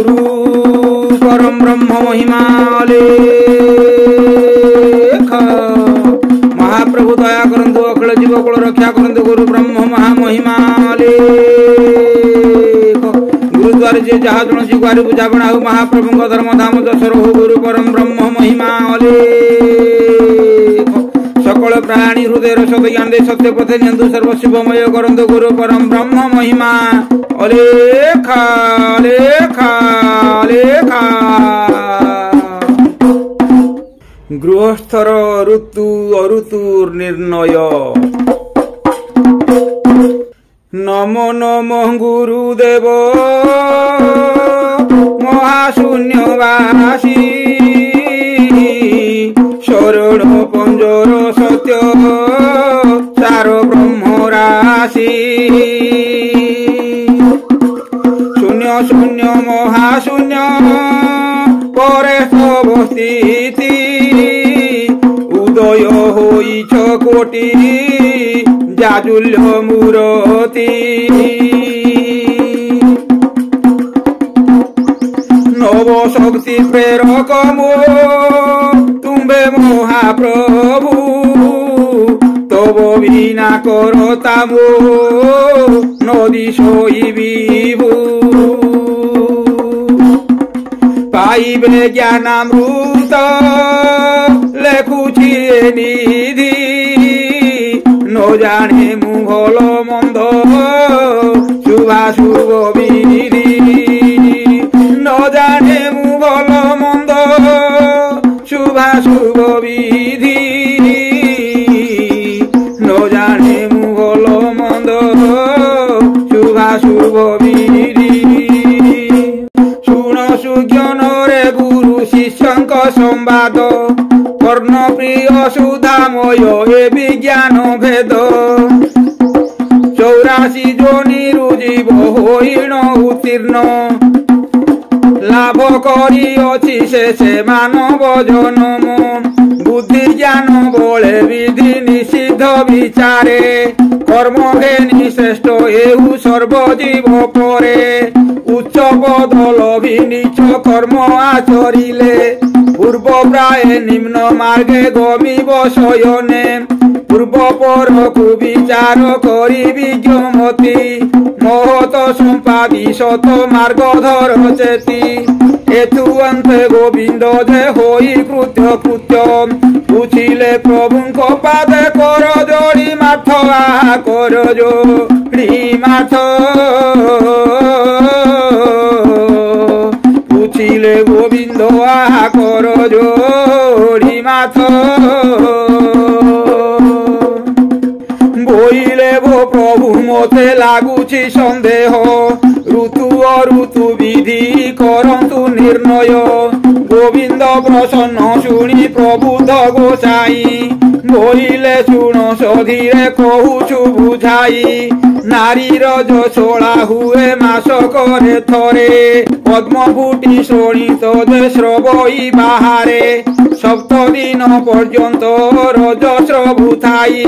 गुरु परम ब्रह्म महिमा महाप्रभु दया करंतु अखिल जीवकुल रक्षा करंतु गुरु ब्रह्म महामहिमा गुरुद्वार जे जहा जन गुआरी बुझाबणा हो महाप्रभु धर्म धाम दशर हो गुरु परम ब्रह्म महिमा सकल प्राणी हृदय सत ज्ञान दे सत्य पथे नियंतु सर्व शिवमय करंतु गुरु परम ब्रह्म महिमा अलेखा लेखा लेखा गृहस्थर ऋतु अऋतुर निर्णय नमो नमो गुरुदेव महाशून्यवासी शरण पंजर सत्य सार ब्रह्म राशि शून्य शून्य महाशून्य परे सब स्थिति उदय होइछ कोटि जाजुल्य मूरति नव शक्ति प्रेरक मो तुम्बे महाप्रभु तब बिना करता मो नदी सोई विभु पाइबे ज्ञानामृत लेखुछि निधि न जाने मु भल मंद शुभाशुभ विधि न जाने मु भल मंद शुभाशुभ विधि न जाने मु भल मंद शुभाशुभ विधि शुण सुज्ञान रे गुरु शिष्यंक संवाद कर्ण प्रिय सुधामय ए विज्ञान भेद 84 जोनिरु जीव होइण उत्तीर्ण लाभ करी अछि से मानव जन्म बुद्धि ज्ञान बले विधि निषिद्ध विचारे कर्म घेनी श्रेष्ठ एहु सर्वजीव परे उच्च पद लभि नीच कर्म आचरिले पूर्व प्राय निम्न मार्गे गमिब शयने पूर्व पर को विचार करी विज्ञमति महत संपादी शत मार्गधर चेती एतु अंते गोविंद जे होई कृत्य कृत्य बुझिले प्रभुंक पादे कर जोड़ी माथ आहा कर जोड़ी माथ बुझिले गोविंद आहा कर जोड़ी माथ बोइले भो प्रभु मते लागुछि संदेह ऋतु अऋतु विधि करंतु निर्णय गोविंद प्रसन्न शुणी प्रबुद्ध गोसाई बोइले शुण सधीरे कहूछु बुझाई नारीर जसोला हुए मास करे थरे पद्म फुटी शोणित जे श्रवई बाहारे सप्त दिन पर्यंत रजस्रवु थाई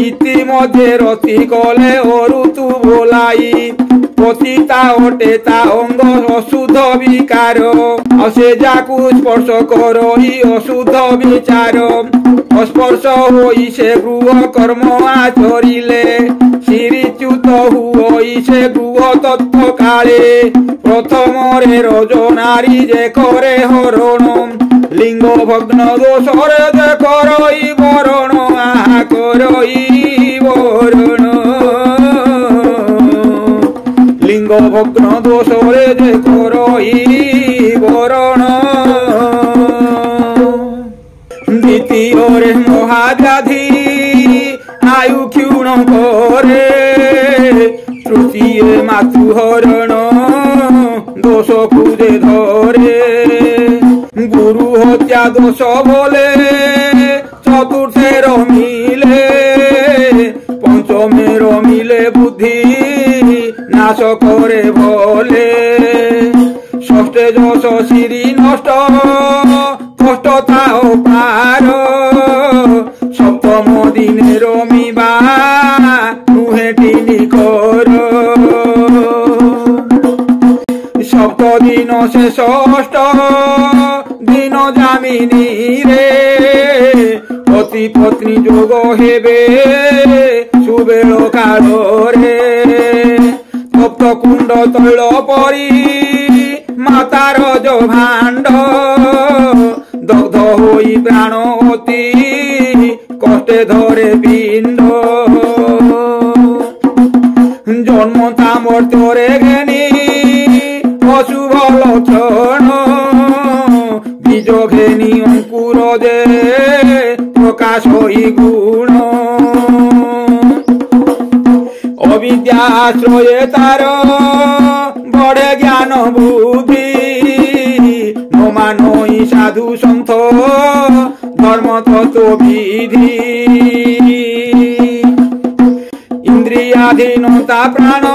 इति मध्ये रति कले अऋतु बोलाई पतिता अटेता अंग अशुद्ध विकार असे जाकु स्पर्श करई अशुद्ध विचार अस्पर्श होई से गृह कर्म आचरिले श्रीच्युत हुई से गृह तत्व काले प्रथम रे रज नारी जे करे हरण लिंग भग्न दोष रे जे करई वरण आहा करई वरण लिंग भग्न दोष रे जे करई वरण द्वितीय रे महाव्याधि आयु क्षीण करे तृतीय मातृहरण दोष खुदे धरे गुरु हत्या दोष बोले चतुर्थे रमिले पंचमे रमिले बुद्धि नाश करे भले षष्ठे दोष श्री नष्ट कष्ट थाओ पार सप्तम दिने रमिबा नुहे टिनी कर সপ্ত দিন শেষ অষ্ট দিন যামিনী রে পতি পত্নী যোগ হেবে সুবেল কাଳରେ তপ্ত কুণ্ড তৈল পরি মাতার ভাণ্ড দগ্ধ হই প্রাণ অতি কষ্টে ধরে পিণ্ড জন্ম তামর্তরে ঘেনি অশুভ লক্ষণ বীজ ঘেনি অঙ্কুর দে প্রকাশ হই গুণ অবিদ্যাশ্রয়ে তার বড়ে জ্ঞান বুদ্ধি নমানই সাধু সন্থ ধর্ম তত্ত্ব বিধি ইন্দ্রিয়াধীনতা প্রাণ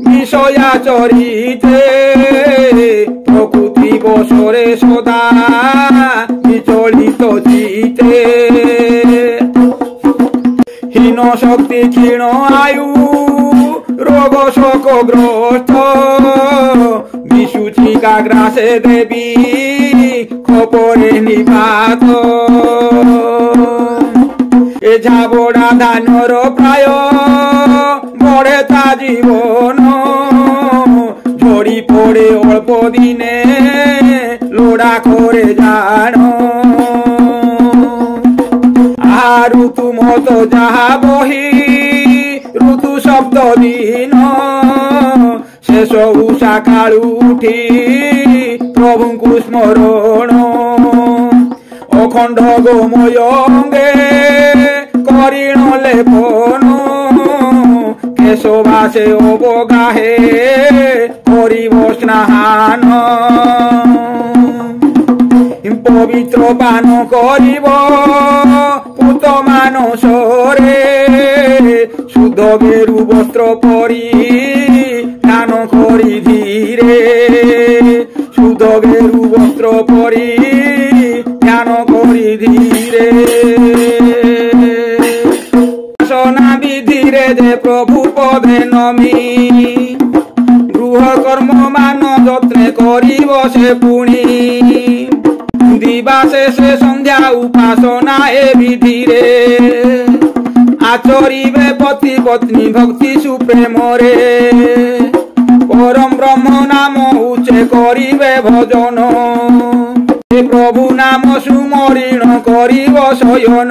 বিষয়াচরিতে প্রকৃতি বসরে সদা বিচলিত চিতে হীন শক্তি ক্ষীণ আয়ু রোগ শোকগ্রস্ত বিসূচিকা গ্রাসে দেবী খপরে নিপাত এ ঝাবড়া ধান্যর প্রায় বড়ে তা জীবন ঝড়ি পড়ে অল্প দিনে লোড়া করে জানো ঋতু মত যাহা বহি ঋতু শব্দ দিন শেষ উষা কাଳୁ উঠি প্রভুଙ୍କୁ স্মরণ অখণ্ড গোময় অঙ্গে করিণ লেপন কেশবাসে অবগাহে করিব স্নান পবিত্র পান করিব পুত মানসরে শুদ্ধ গেরু বস্ত্র পরি স্নান করি ধীরে শুদ্ধ গেরু বস্ত্র পরি স্নান করি ধীরে সনা বিধিরে যে প্রভু পদে নমি গৃহ কর্ম মান যত্নে করিব সে পুনি দিবা শেষে সন্ধ্যা উপাসনা এ বিধিরে আচরিবে পতি পত্নী ভক্তি সুপ্রেমরে পরম ব্রহ্ম নাম উচ্চে করিবে ভজন প্রভু নাম সুমরিণ করিব শয়ন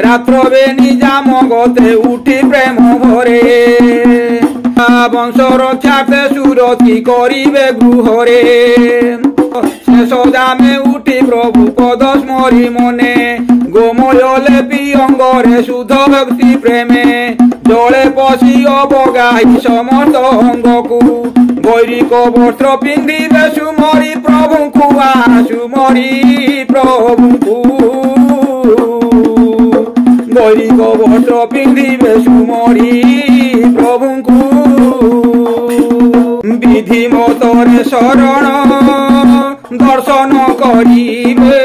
রাত্রবে নিজামগতে উঠি প্রেম ভরে বংশ রক্ষাতে সুরতি করিবে গৃহরে শেষ দামে উঠি প্রভু পদ স্মরি মনে গোময় লেপি অঙ্গরে শুদ্ধ ভক্তি প্রেমে জলে পশি অবগাহি সমস্ত অঙ্গকু গৈরিক বস্ত্র পিন্ধিবে সুমরি প্রভুଙ୍କୁ সুমরি প্রভুଙ୍କୁ গৈরিক বস্ত্র পিন্ধিবে সুমরি প্রভুଙ୍କୁ বিধি মতরে শরণ দর্শন করিবে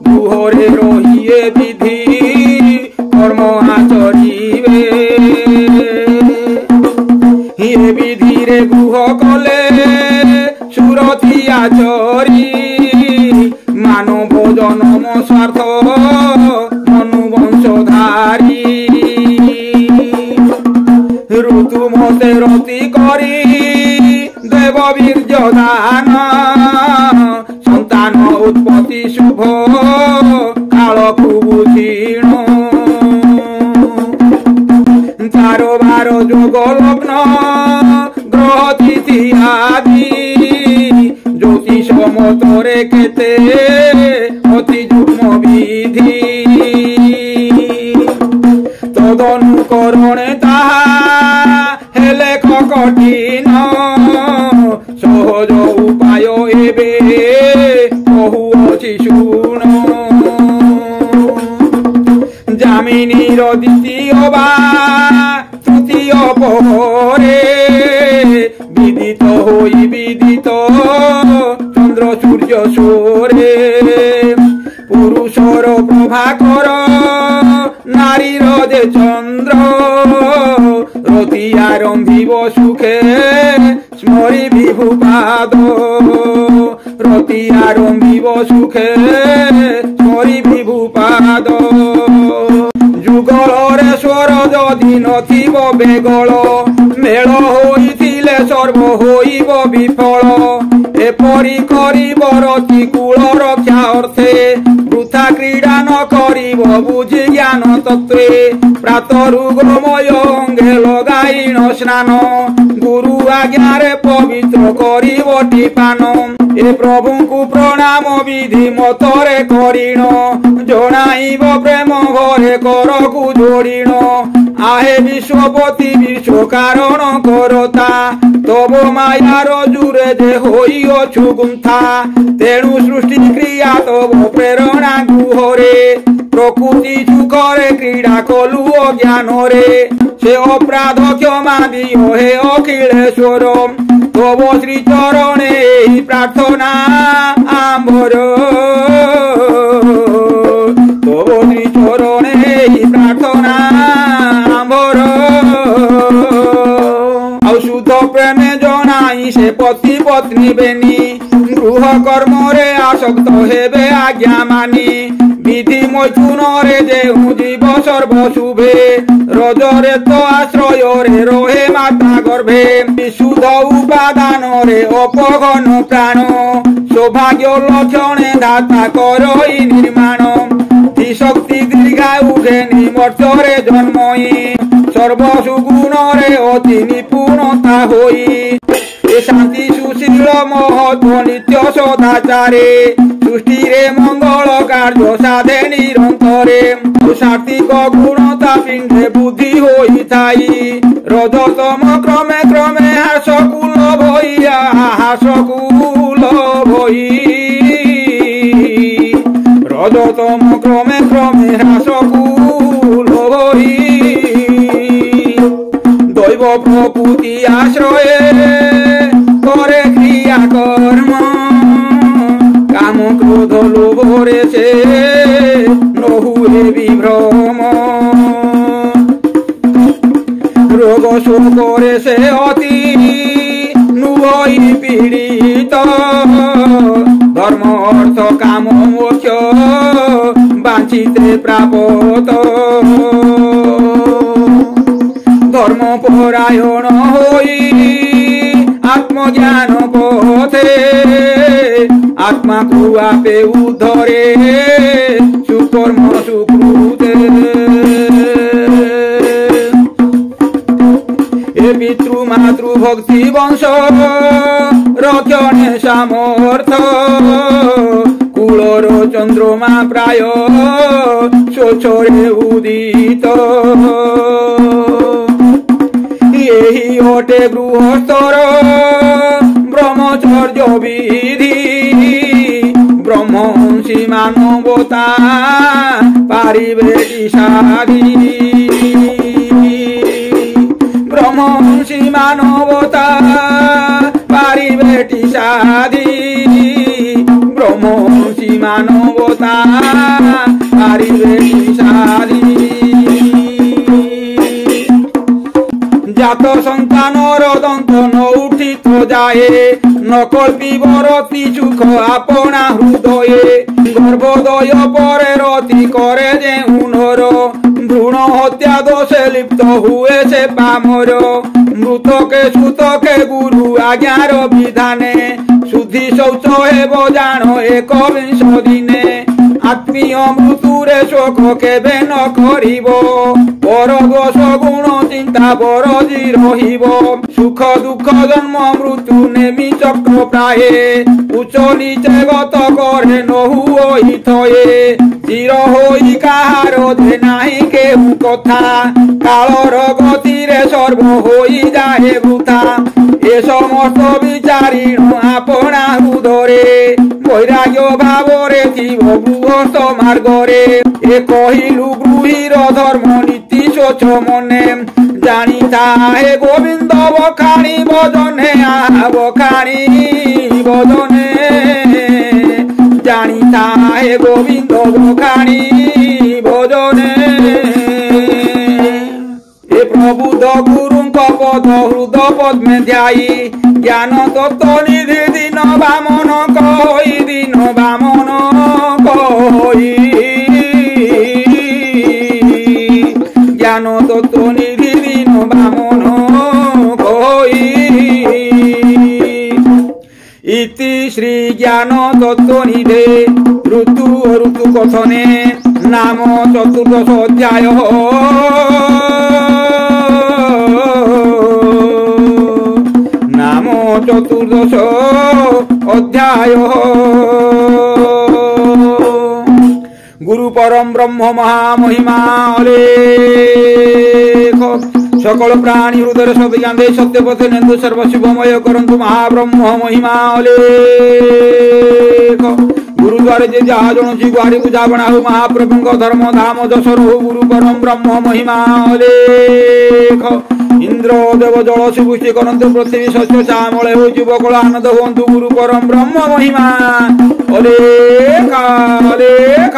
গৃহরে রহিয়ে বিধি কর্ম আচরিবে হে বিধিরে গৃহ কলে সুরতি আচরি মানব জনম স্বার্থ মনু বংশধারী ঋতু মতে রতি করি দেব বীর্য দান সন্তান উৎপত্তি শুভ কালকু বুঝিণ চারো বার যোগ লগ্ন গ্রহ তিথি আদি জ্যোতিষ মতরে কেতে অতি যুগ্ম বিধি তদনুকরণে তাহা হেলে কঠিন সহজ উপায় এবে বহু অছি শুণ যামিনীর দ্বিতীয় বা তৃতীয় পহরে বিদিত হই বিদিত চন্দ্র সূর্য সূরে পুরুষর প্রভাকর নারীর যে চন্দ্র রতি আরম্ভিব সুখে স্মরি বিভু পাদ রতি আরম্ভিব সুখে স্মরি বিভু পাদ যুগলরে স্বর যদি নথিব বেগল মেল হইছিলে সর্ব হইব বিফল এপরি করিব রতি কূল রক্ষা অর্থে বৃথা ক্রীড়া ন করিব বুঝি জ্ঞান তত্ত্বে প্রাতরু গোময় অঙ্গে লগাইন স্নান গুরু আজ্ঞারে পবিত্র করিব টিপান এ প্রভুଙ୍କୁ প্রণাম বিধি মতরে করিণ জনাইব প্রেম ঘরে করকু যোড়িণ আহে বিশ্বপতি বিশ্ব কারণ করতা তব মায়ার জুরে যে হইঅছু গুন্থা তেণু সৃষ্টি ক্রিয়া তব প্রেরণা গুহরে প্রকৃতি সুখরে ক্রীড়া কলু অজ্ঞানরে সে অপরাধ ক্ষমা দিও হে অখিলেশ্বর তব শ্রীচরণে এই প্রার্থনা আম্বর তব শ্রীচরণে এই প্রার্থনা আম্বর ଆଉ শুদ্ধ প্রেমে জনাই সে পতি পত্নী বেনি গৃহ কর্মরে আসক্ত হেবে আজ্ঞা মানি বিধি মৈথুনরে যে জীব সর্ব শুভে রজরে তো আশ্রয়রে রহে মাতা গর্ভে বিশুদ্ধ উপাদানরে অপগণ প্রাণ সৌভাগ্য লক্ষণে দাতা করই নির্মাণ শক্তি দীর্ঘায়ু ঘেনি মর্ত্যরে জন্মই সর্বসুগুণরে অতি নিপুণতা হই এ শান্তি সুশীল মহৎ নিত্য সদাচারে সৃষ্টিরে মঙ্গল কার্য সাধে নিরন্তরে সাত্বিক গুণতা পিণ্ডে বুদ্ধি হইথাই রজতম ক্রমে ক্রমে হাসকুল ভইয়া হাসকুল ভই রজতম ক্রমে ক্রমে হাসকুল ভই দৈব প্রকৃতি আশ্রয়ে করে ক্রিয়া কর্ম কাম ক্রোধ লোভরে সে নহুয়ে বিভ্রম রোগ শোক করে সে অতি নুভই পীড়িত ধর্ম অর্থ কাম মোক্ষ বাঞ্ছিতে প্রাপত ধর্ম পরায়ণ হই আত্মজ্ঞান পথে আত্মাকু আপে উদ্ধরে সুকর্ম সুকৃতে এ পিতৃ মাতৃ ভক্তি বংশ রক্ষণে সামর্থ কুলর চন্দ্রমা প্রায় স্বচ্ছরে উদিত এই হটে গৃহস্থর ব্রহ্মচর্য বিধি ব্রহ্মংসী মানবতা পারিবে সাধি ব্রহ্মংসী মানবতা পারিবে সাধি ব্রহ্মংসী মানবতা পারিবে সাধি জাত সন্তানর দন্ত নৌঠিত যায় নকল্পিব রতি সুখ আপনা হৃদয়ে গর্ভোদয় পরে রতি করে যে উনর ভ্রূণ হত্যা দোষে লিপ্ত হুয়ে সে পামর মৃতকে সুতকে গুরু আজ্ঞার বিধানে শুদ্ধি শৌচ হেব জাণ একবিংশ দিনে আত্মীয় মৃত্যুরে শোক কেবে ন করিব পর দোষ গুণ চিন্তা বরজি রহিব সুখ দুঃখ জন্ম মৃত্যু নেমি চক্র প্রায়ে উচ্চ নিচে গত করে নহু থয়ে চির হই কাহার যে নাই কেউ কথা কালর গতিরে সর্ব হই যায় বৃথা এ সমস্ত বিচারিণ আপনা হৃদরে বৈরাগ্য ভাবরে থিব গৃহস্থ মার্গরে এ কহিলু গৃহীর ধর্ম নীতি শোচ মনে জানিতা হে গোবিন্দ বখানি বদনে বখানি বদনে জানিতা হে গোবিন্দ বখানি বদনে এ প্রবুদ্ধ গুরুଙ୍କ पद हृद पद्मे ध्यायी ज्ञान तत्व निधि दिन बामन कहि दिन बामन कहि ज्ञान तत्व निधि दिन बामन कहि इति श्री ज्ञान तत्व निधे ऋतु ऋतु कथने नाम चतुर्दश अध्याय नाम चतुर्दश अध्याय गुरु परम ब्रह्म महामहिमा अलेख सकल प्राणी हृदय सब ज्ञान सत्य पथ नेन्दु सर्वशिवमय करंतु महाब्रह्म महिमा अलेख गुरुद्वारे जे जहा जणुची गुहारी बुझाबणा हो महाप्रभुंक धर्म धाम जसर हो गुरु परम ब्रह्म महिमा अलेख इंद्र देव जल सुपुष्टि करंतु पृथ्वी शस्य श्यामळे हो जीवकल आनंद हुअन्तु गुरु परम ब्रह्म महिमा अलेख अलेख